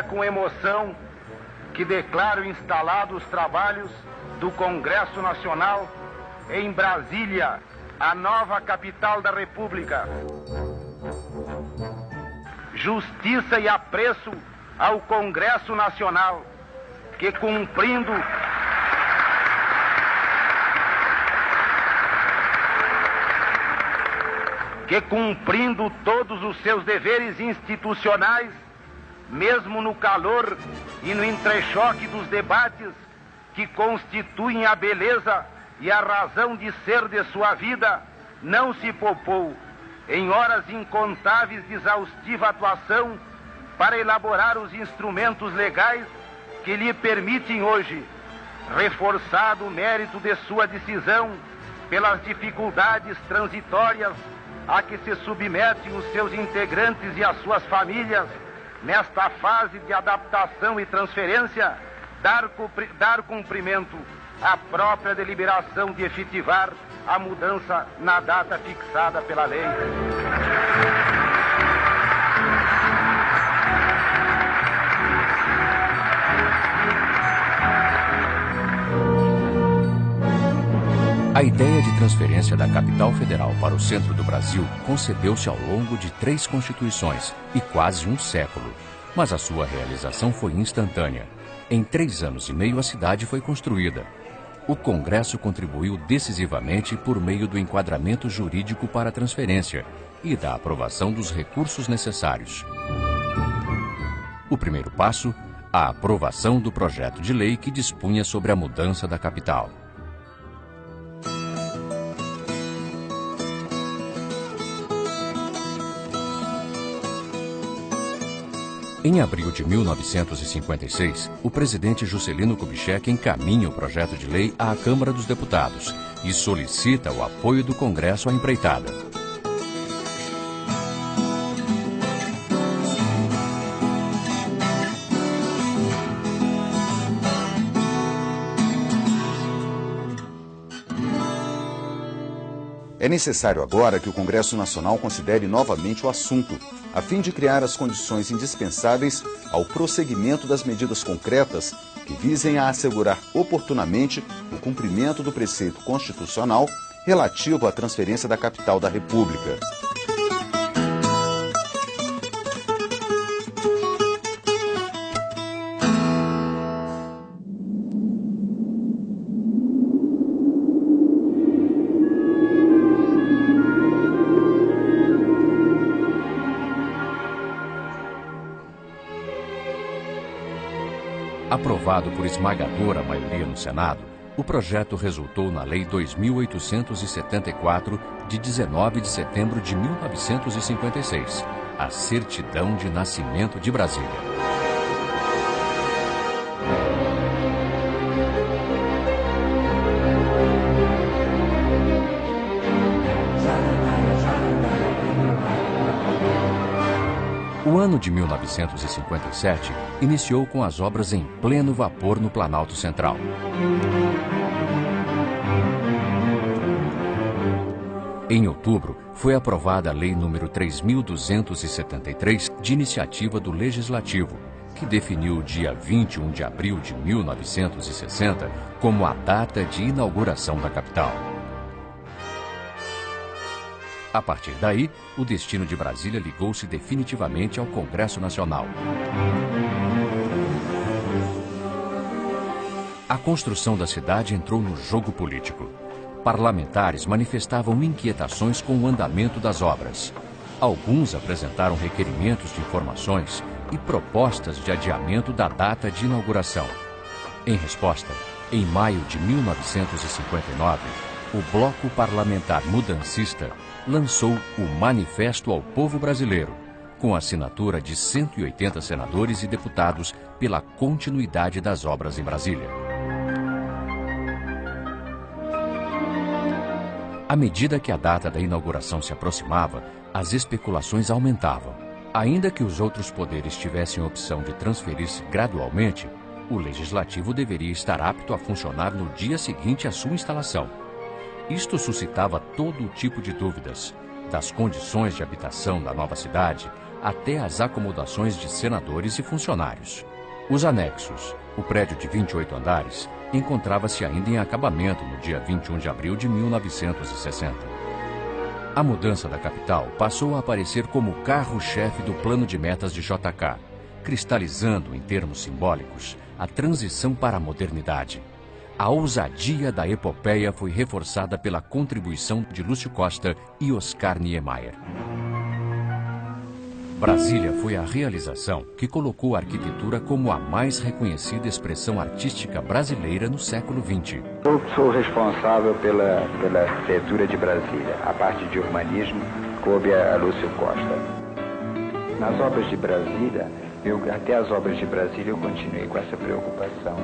É com emoção que declaro instalados os trabalhos do Congresso Nacional em Brasília, a nova capital da República. Justiça e apreço ao Congresso Nacional, que cumprindo todos os seus deveres institucionais, mesmo no calor e no entrechoque dos debates que constituem a beleza e a razão de ser de sua vida, não se poupou, em horas incontáveis de exaustiva atuação, para elaborar os instrumentos legais que lhe permitem hoje, reforçado o mérito de sua decisão pelas dificuldades transitórias a que se submetem os seus integrantes e as suas famílias, nesta fase de adaptação e transferência, dar cumprimento à própria deliberação de efetivar a mudança na data fixada pela lei. A ideia de transferência da capital federal para o centro do Brasil concebeu-se ao longo de 3 constituições e quase um século, mas a sua realização foi instantânea. Em 3 anos e meio a cidade foi construída. O Congresso contribuiu decisivamente por meio do enquadramento jurídico para a transferência e da aprovação dos recursos necessários. O primeiro passo, a aprovação do projeto de lei que dispunha sobre a mudança da capital. Em abril de 1956, o presidente Juscelino Kubitschek encaminha o projeto de lei à Câmara dos Deputados e solicita o apoio do Congresso à empreitada. É necessário agora que o Congresso Nacional considere novamente o assunto, a fim de criar as condições indispensáveis ao prosseguimento das medidas concretas que visem a assegurar oportunamente o cumprimento do preceito constitucional relativo à transferência da capital da República. Aprovado por esmagadora maioria no Senado, o projeto resultou na Lei 2.874, de 19 de setembro de 1956, a Certidão de Nascimento de Brasília. O ano de 1957 iniciou com as obras em pleno vapor no Planalto Central. Em outubro, foi aprovada a Lei nº 3.273, de iniciativa do Legislativo, que definiu o dia 21 de abril de 1960 como a data de inauguração da capital. A partir daí, o destino de Brasília ligou-se definitivamente ao Congresso Nacional. A construção da cidade entrou no jogo político. Parlamentares manifestavam inquietações com o andamento das obras. Alguns apresentaram requerimentos de informações e propostas de adiamento da data de inauguração. Em resposta, em maio de 1959, o Bloco Parlamentar Mudancista lançou o Manifesto ao Povo Brasileiro, com a assinatura de 180 senadores e deputados pela continuidade das obras em Brasília. À medida que a data da inauguração se aproximava, as especulações aumentavam. Ainda que os outros poderes tivessem a opção de transferir-se gradualmente, o Legislativo deveria estar apto a funcionar no dia seguinte à sua instalação. Isto suscitava todo tipo de dúvidas, das condições de habitação da nova cidade até as acomodações de senadores e funcionários. Os anexos, o prédio de 28 andares, encontrava-se ainda em acabamento no dia 21 de abril de 1960. A mudança da capital passou a aparecer como carro-chefe do plano de metas de JK, cristalizando, em termos simbólicos, a transição para a modernidade. A ousadia da epopeia foi reforçada pela contribuição de Lúcio Costa e Oscar Niemeyer. Brasília foi a realização que colocou a arquitetura como a mais reconhecida expressão artística brasileira no século XX. Eu sou responsável pela arquitetura de Brasília. A parte de urbanismo coube a Lúcio Costa. Nas obras de Brasília, até as obras de Brasília eu continuei com essa preocupação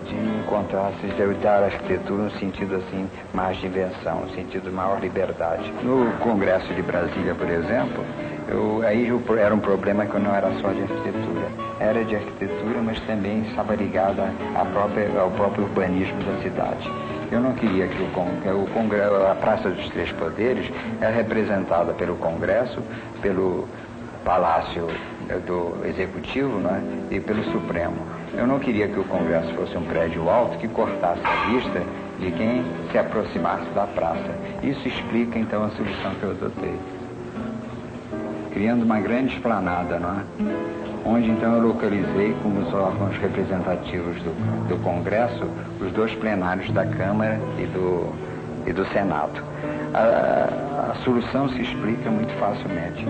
de encontrar, de dar à arquitetura um sentido assim, mais de invenção, um sentido de maior liberdade. No Congresso de Brasília, por exemplo, aí era um problema que não era só de arquitetura. Era de arquitetura, mas também estava ligada ao próprio urbanismo da cidade. Eu não queria que a Praça dos Três Poderes era representada pelo Congresso, pelo Palácio do Executivo, né, e pelo Supremo. Eu não queria que o Congresso fosse um prédio alto que cortasse a vista de quem se aproximasse da praça. Isso explica, então, a solução que eu adotei. Criando uma grande esplanada, não é? Onde, então, eu localizei como os órgãos representativos do Congresso os dois plenários da Câmara e do Senado. A solução se explica muito facilmente.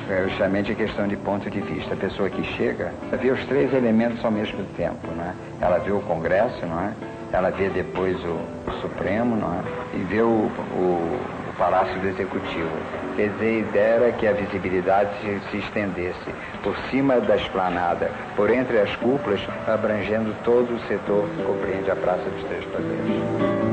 É justamente a questão de ponto de vista. A pessoa que chega, ela vê os três elementos ao mesmo tempo, não é? Ela vê o Congresso, não é? Ela vê depois o Supremo, não é? E vê o Palácio do Executivo. Quer dizer, a ideia era que a visibilidade se estendesse por cima da esplanada, por entre as cúpulas, abrangendo todo o setor que compreende a Praça dos Três Poderes.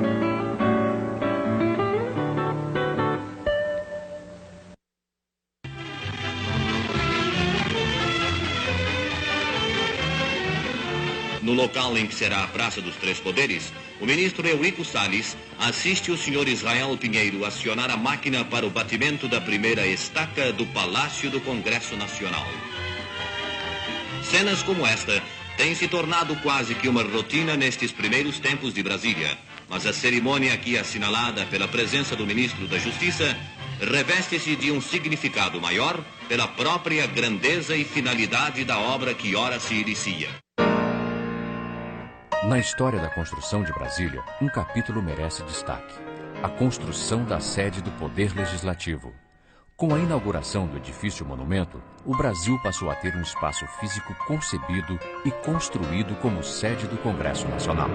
No local em que será a Praça dos Três Poderes, o ministro Eurico Salles assiste o senhor Israel Pinheiro acionar a máquina para o batimento da primeira estaca do Palácio do Congresso Nacional. Cenas como esta têm se tornado quase que uma rotina nestes primeiros tempos de Brasília, mas a cerimônia aqui assinalada pela presença do ministro da Justiça reveste-se de um significado maior pela própria grandeza e finalidade da obra que ora se inicia. Na história da construção de Brasília, um capítulo merece destaque: a construção da sede do Poder Legislativo. Com a inauguração do edifício monumento, o Brasil passou a ter um espaço físico concebido e construído como sede do Congresso Nacional.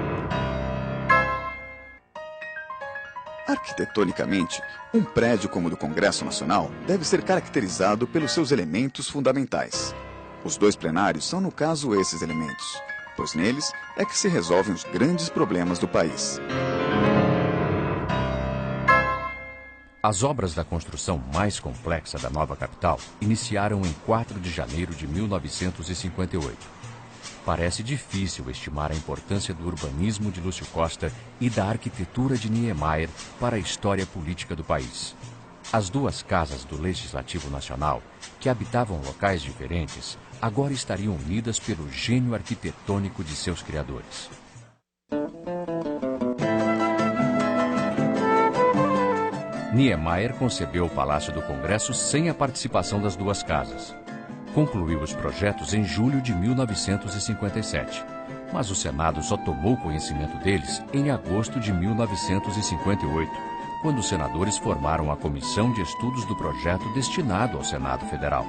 Arquitetonicamente, um prédio como o do Congresso Nacional deve ser caracterizado pelos seus elementos fundamentais. Os dois plenários são, no caso, esses elementos, pois neles é que se resolvem os grandes problemas do país. As obras da construção mais complexa da nova capital iniciaram em 4 de janeiro de 1958. Parece difícil estimar a importância do urbanismo de Lúcio Costa e da arquitetura de Niemeyer para a história política do país. As duas casas do Legislativo Nacional, que habitavam locais diferentes, agora estariam unidas pelo gênio arquitetônico de seus criadores. Niemeyer concebeu o Palácio do Congresso sem a participação das duas casas. Concluiu os projetos em julho de 1957, mas o Senado só tomou conhecimento deles em agosto de 1958, quando os senadores formaram a Comissão de Estudos do Projeto destinado ao Senado Federal.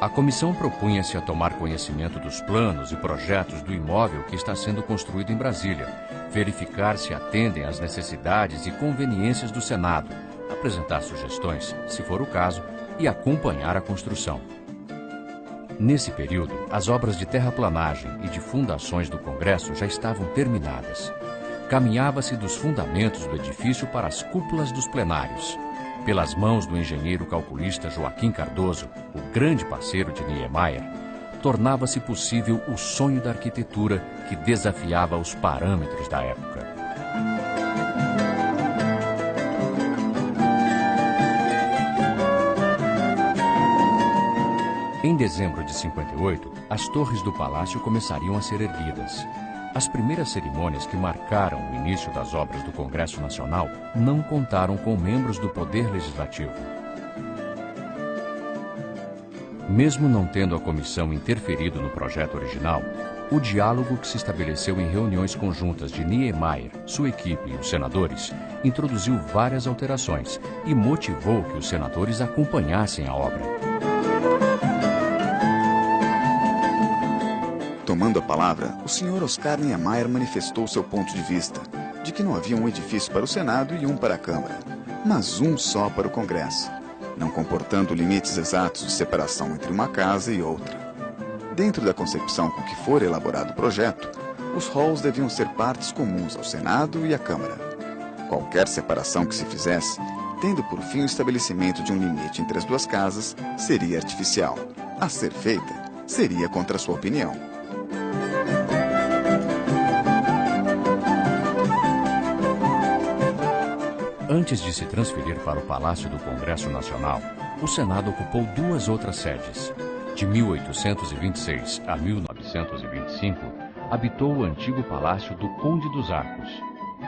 A comissão propunha-se a tomar conhecimento dos planos e projetos do imóvel que está sendo construído em Brasília, verificar se atendem às necessidades e conveniências do Senado, apresentar sugestões, se for o caso, e acompanhar a construção. Nesse período, as obras de terraplanagem e de fundações do Congresso já estavam terminadas. Caminhava-se dos fundamentos do edifício para as cúpulas dos plenários. Pelas mãos do engenheiro calculista Joaquim Cardoso, o grande parceiro de Niemeyer, tornava-se possível o sonho da arquitetura que desafiava os parâmetros da época. Em dezembro de 58, as torres do palácio começariam a ser erguidas. As primeiras cerimônias que marcaram o início das obras do Congresso Nacional não contaram com membros do Poder Legislativo. Mesmo não tendo a comissão interferido no projeto original, o diálogo que se estabeleceu em reuniões conjuntas de Niemeyer, sua equipe e os senadores introduziu várias alterações e motivou que os senadores acompanhassem a obra. Tomando a palavra, o Sr. Oscar Niemeyer manifestou seu ponto de vista, de que não havia um edifício para o Senado e um para a Câmara, mas um só para o Congresso, não comportando limites exatos de separação entre uma casa e outra. Dentro da concepção com que for elaborado o projeto, os halls deviam ser partes comuns ao Senado e à Câmara. Qualquer separação que se fizesse, tendo por fim o estabelecimento de um limite entre as duas casas, seria artificial. A ser feita, seria contra a sua opinião. Antes de se transferir para o Palácio do Congresso Nacional, o Senado ocupou duas outras sedes. De 1826 a 1925, habitou o antigo Palácio do Conde dos Arcos.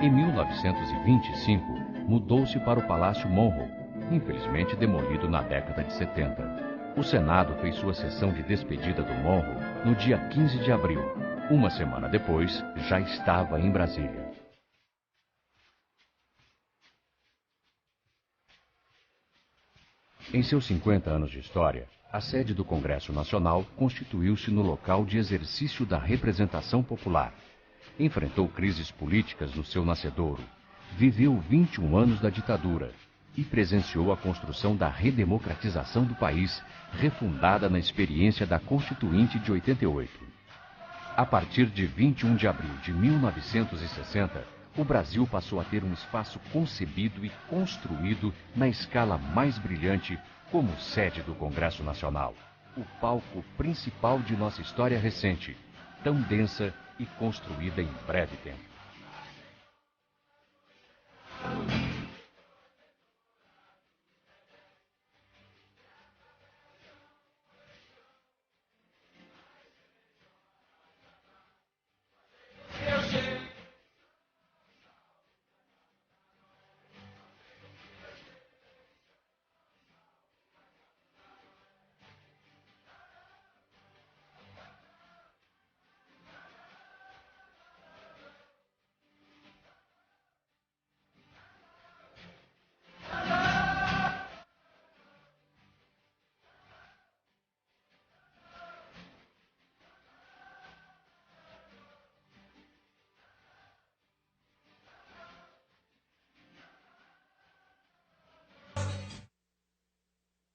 Em 1925, mudou-se para o Palácio Monroe, infelizmente demolido na década de 70. O Senado fez sua sessão de despedida do Monroe no dia 15 de abril. Uma semana depois, já estava em Brasília. Em seus 50 anos de história, a sede do Congresso Nacional constituiu-se no local de exercício da representação popular. Enfrentou crises políticas no seu nascedouro, viveu 21 anos da ditadura e presenciou a construção da redemocratização do país, refundada na experiência da Constituinte de 88. A partir de 21 de abril de 1960, o Brasil passou a ter um espaço concebido e construído na escala mais brilhante como sede do Congresso Nacional, o palco principal de nossa história recente, tão densa e construída em breve tempo.